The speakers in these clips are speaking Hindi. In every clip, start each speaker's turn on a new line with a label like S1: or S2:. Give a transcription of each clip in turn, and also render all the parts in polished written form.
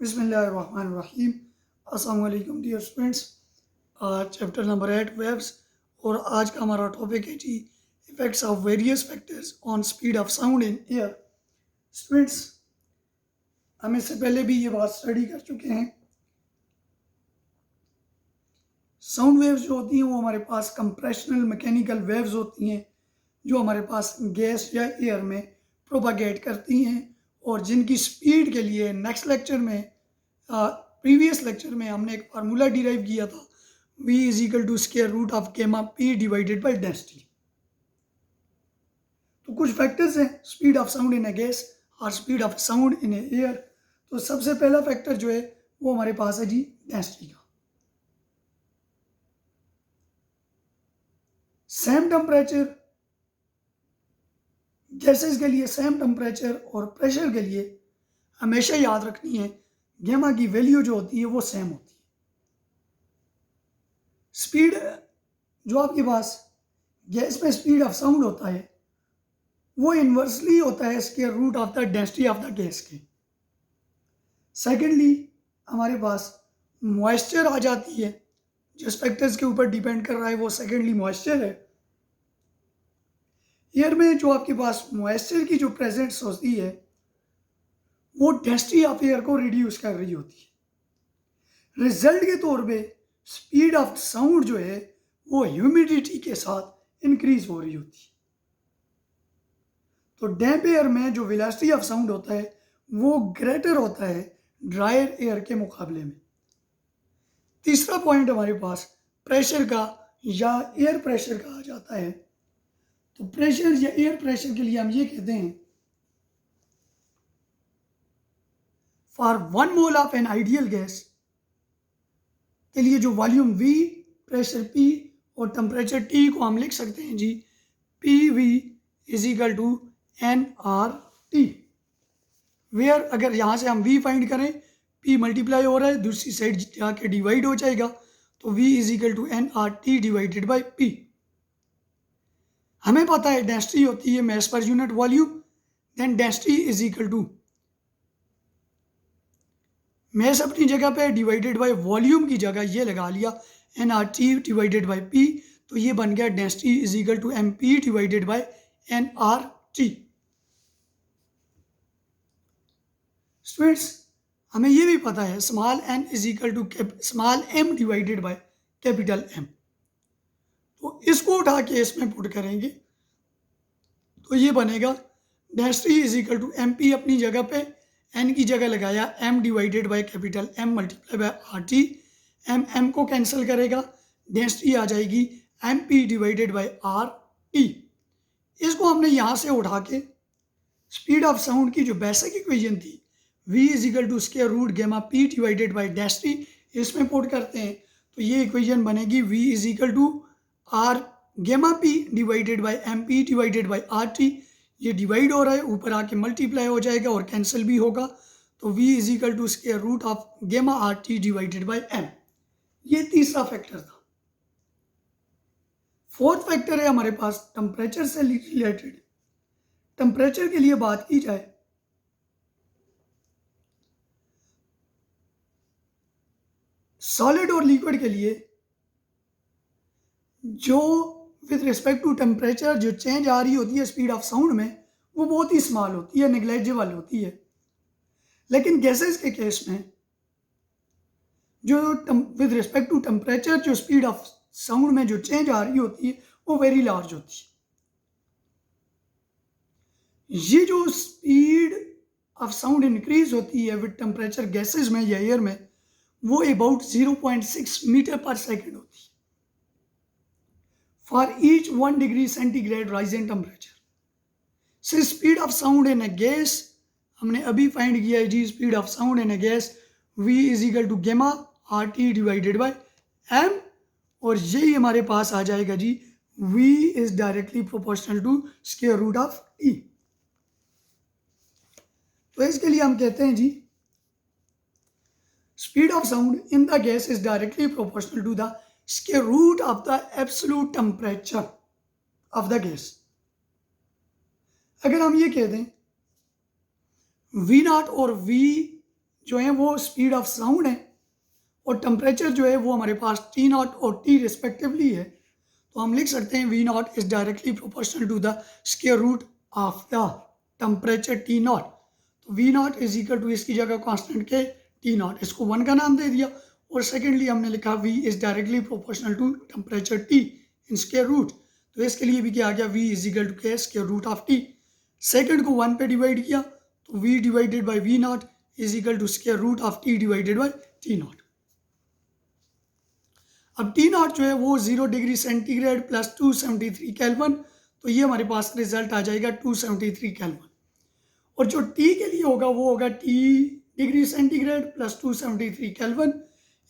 S1: बिस्मिल्लाहिर्रहमानिर्रहीम। अस्सलाम वालेकुम dear students. Chapter number 8 waves और आज का हमारा टॉपिक है जी effects of various factors on speed of sound in air. Students, हम इससे पहले भी ये बात स्टडी कर चुके हैं। साउंड वेव्स जो होती हैं वो हमारे पास कंप्रेशनल मैकेनिकल वेव्स होती हैं जो हमारे पास गैस या एयर में प्रोपागेट करती हैं और जिनकी स्पीड के लिए नेक्स्ट लेक्चर में प्रीवियस लेक्चर में हमने एक फार्मूला डिराइव किया था, v is equal to square root of gamma p divided by density. तो कुछ फैक्टर्स हैं speed of sound in a gas और speed of sound in a air. तो सबसे पहला फैक्टर जो है वो हमारे पास है जी डेंसिटी का। सेम टेम्परेचर गैसेस के लिए सेम टेम्परेचर और प्रेशर के लिए हमेशा याद रखनी है गेमा की वैल्यू जो होती है वो सेम होती है। स्पीड जो आपके पास गैस में स्पीड ऑफ साउंड होता है वो इन्वर्सली होता है square root of the density of the gas के। सेकेंडली हमारे पास मॉइस्चर आ जाती है, जिस फैक्टर्स के ऊपर डिपेंड कर रहा है वो सेकेंडली मॉइस्चर है। एयर में जो आपके पास मॉइस्चर की जो प्रेजेंस होती है वो डेंसिटी ऑफ एयर को रिड्यूस कर रही होती है। रिजल्ट के तौर पे स्पीड ऑफ साउंड जो है वो ह्यूमिडिटी के साथ इंक्रीज हो रही होती है। तो डैम्प एयर में जो वेलोसिटी ऑफ साउंड होता है वो ग्रेटर होता है ड्रायर एयर के मुकाबले में। तीसरा पॉइंट हमारे पास प्रेशर का या एयर प्रेशर का आ जाता है। तो प्रेशर या एयर प्रेशर के लिए हम ये कहते हैं for 1 mole of an ideal gas के लिए जो वॉल्यूम V, प्रेशर P और टेम्परेचर T को हम लिख सकते हैं जी PV is equal to nRT। Where अगर यहाँ से हम V फाइंड करें, P मल्टीप्लाई हो रहा है, दूसरी साइड जाके डिवाइड हो जाएगा, तो V is equal to nRT divided by P। हमें पता है डेंसिटी होती है mass per unit volume, then density is equal to mass अपनी जगह पे डिवाइडेड बाय वॉल्यूम की जगह ये लगा लिया nRT डिवाइडेड बाय P, तो ये बन गया density is equal to MP divided by nRT। Students, हमें ये भी पता है small n is equal to small m divided by capital M। तो इसको उठा के इसमें पुट करेंगे तो ये बनेगा density is equal to MP अपनी जगह पे, n की जगह लगाया m divided by capital M multiply by RT। m को कैंसिल करेगा, डेंसिटी आ जाएगी MP डिवाइडेड बाय RT। इसको हमने यहाँ से उठा के स्पीड ऑफ साउंड की जो बेसिक इक्वेशन थी v is equal to square root gamma P divided by density, इसमें पुट करते हैं तो ये इक्वेशन बनेगी v is equal to R gamma P divided by MP divided by RT। ये डिवाइड हो रहा है, ऊपर आके मल्टीप्लाई हो जाएगा और कैंसिल भी होगा, तो v is equal to square root of gamma RT divided by M। ये तीसरा फैक्टर था। फोर्थ फैक्टर है हमारे पास टेम्परेचर से रिलेटेड। टेम्परेचर के लिए बात की जाए सॉलिड और लिक्विड के लिए जो विद रिस्पेक्ट टू टेम्परेचर जो चेंज आ रही होती है स्पीड ऑफ साउंड में वो बहुत ही स्मॉल होती है, नेग्लेजिबल होती है। लेकिन गैसेस के केस में जो विद रिस्पेक्ट टू टेम्परेचर जो स्पीड ऑफ साउंड में जो चेंज आ रही होती है वो वेरी लार्ज होती है। ये जो स्पीड ऑफ साउंड इंक्रीज होती है विद टेम्परेचर गैसेस में या एयर में वो अबाउट 0.6 मीटर पर सेकेंड होती है for each 1 degree centigrade rise in temperature. से speed of sound in a gas हमने अभी फाइंड किया है जी, speed of sound in a gas v is equal to gamma RT divided by M, और यही हमारे पास आ जाएगा जी v is directly proportional to square root of T। तो इसके लिए हम कहते हैं जी speed of sound in the gas is directly proportional to the square root of the absolute temperature of the gas. अगर हम ये कह दें V0 और V जो है वो स्पीड ऑफ साउंड है और टेम्परेचर जो है वो हमारे पास T नॉट और T रिस्पेक्टिवली है, तो हम लिख सकते हैं V nought is directly proportional to the square root of the temperature T nought. तो V nought is equal to इसकी जगह कांस्टेंट के T नॉट, इसको 1 का नाम दे दिया, और सेकेंडली हमने लिखा V is directly proportional to temperature T in square root. तो इसके लिए भी क्या आ गया, V is equal to K square root of T। Second को 1 पे डिवाइड किया तो V divided by V nought is equal to square root of T divided by T nought. अब T नॉट जो है वो 0 डिग्री सेंटीग्रेड प्लस 273 केल्विन, तो ये हमारे पास रिजल्ट आ जाएगा 273 केल्विन। और जो T के लिए होगा वो होगा T degree centigrade plus 273 kelvin.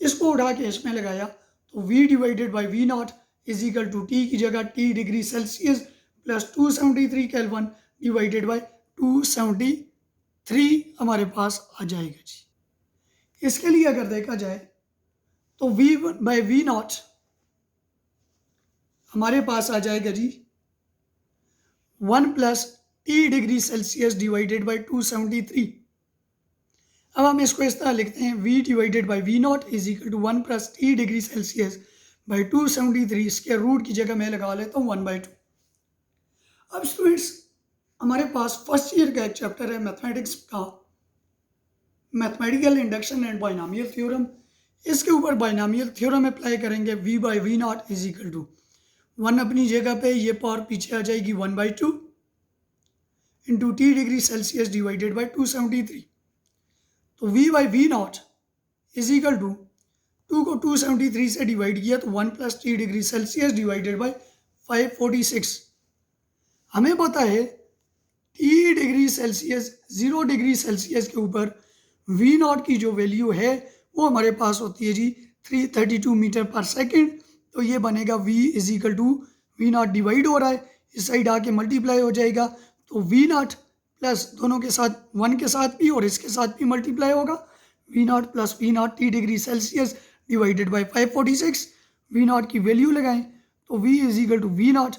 S1: इसको उठा के इसमें लगाया तो V divided by V nought is equal to T की जगह T degree celsius plus 273 kelvin divided by 273 हमारे पास आ जाएगा जी। इसके लिए अगर देखा जाए तो V बाई V नॉट हमारे पास आ जाएगा जी 1 plus T degree Celsius divided by 273। अब हम इसको इस तरह लिखते हैं, V divided by V nought is equal to 1 plus T degree celsius by 273, इसके रूट की जगह मैं लगा लेता हूँ 1/2। अब स्टूडेंट्स हमारे पास फर्स्ट ईयर का एक चैप्टर है मैथमेटिक्स का, mathematical induction and binomial theorem. इसके ऊपर बाइनोमियल थ्योरम अप्लाई करेंगे। V by V nought is equal to 1 अपनी जगह पे, ये पावर पीछे आ जाएगी 1/2 into T degree Celsius divided by 273। तो V by V nought is equal to 2 को 273 से डिवाइड किया तो 1 plus T degree Celsius divided by 546। हमें पता है T degree celsius 0 degree celsius के ऊपर V नॉट की जो वैल्यू है वो हमारे पास होती है जी 332 मीटर पर सेकेंड। तो ये बनेगा V is equal to V nought divide हो रहा है, इस साइड आके मल्टीप्लाई हो जाएगा, तो V नॉट प्लस दोनों के साथ 1 के साथ भी और इसके साथ भी मल्टीप्लाई होगा, V not plus V not T degree Celsius divided by 546। V not की वैल्यू लगाएं तो V is equal to V not,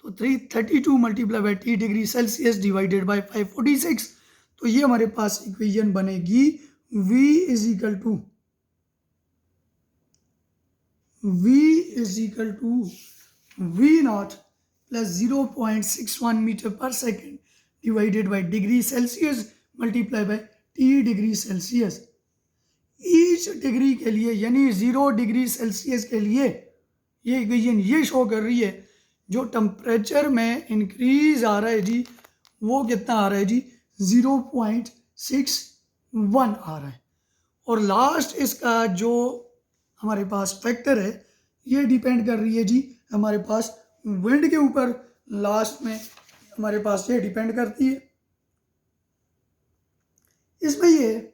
S1: तो 332 multiply by T degree Celsius divided by 546। तो ये हमारे पास इक्वेशन बनेगी V is equal to V not plus 0.61 metre per second divided by degree Celsius multiply by T degree Celsius. Each degree के लिए यानी 0 डिग्री सेल्सियस के लिए ये इक्वेशन ये शो कर रही है जो टेम्परेचर में इंक्रीज आ रहा है जी वो कितना आ रहा है जी 0.61 आ रहा है। और लास्ट इसका जो हमारे पास फैक्टर है ये डिपेंड कर रही है जी हमारे पास विंड के ऊपर, लास्ट में हमारे पास ये डिपेंड करती है। इसमें ये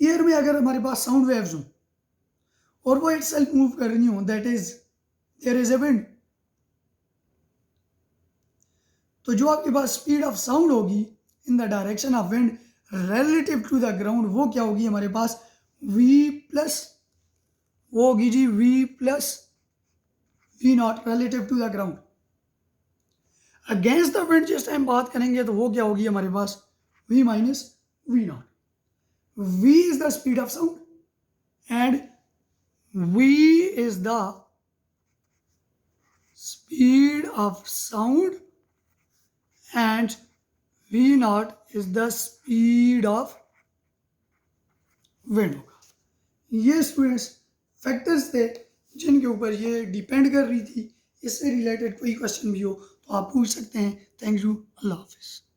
S1: एयर में अगर हमारे पास साउंड वेव्स हों और वो इटसेल्फ मूव कर रही हो, that is there is a wind, तो जो आपके पास स्पीड ऑफ साउंड होगी in the direction of wind relative to the ground वो क्या होगी हमारे पास V प्लस, वो होगी जी V plus V nought relative to the ground. Against the wind जिस टाइम बात करेंगे तो वो क्या होगी हमारे पास V minus V nought. V is the speed of sound and V is the speed of sound and V naught is the speed of wind होगा। ये स्टूडेंट्स फैक्टर्स थे जिनके ऊपर ये डिपेंड कर रही थी। इससे रिलेटेड कोई क्वेश्चन भी हो तो आप पूछ सकते हैं। थैंक यू, अल्लाह हाफिज़।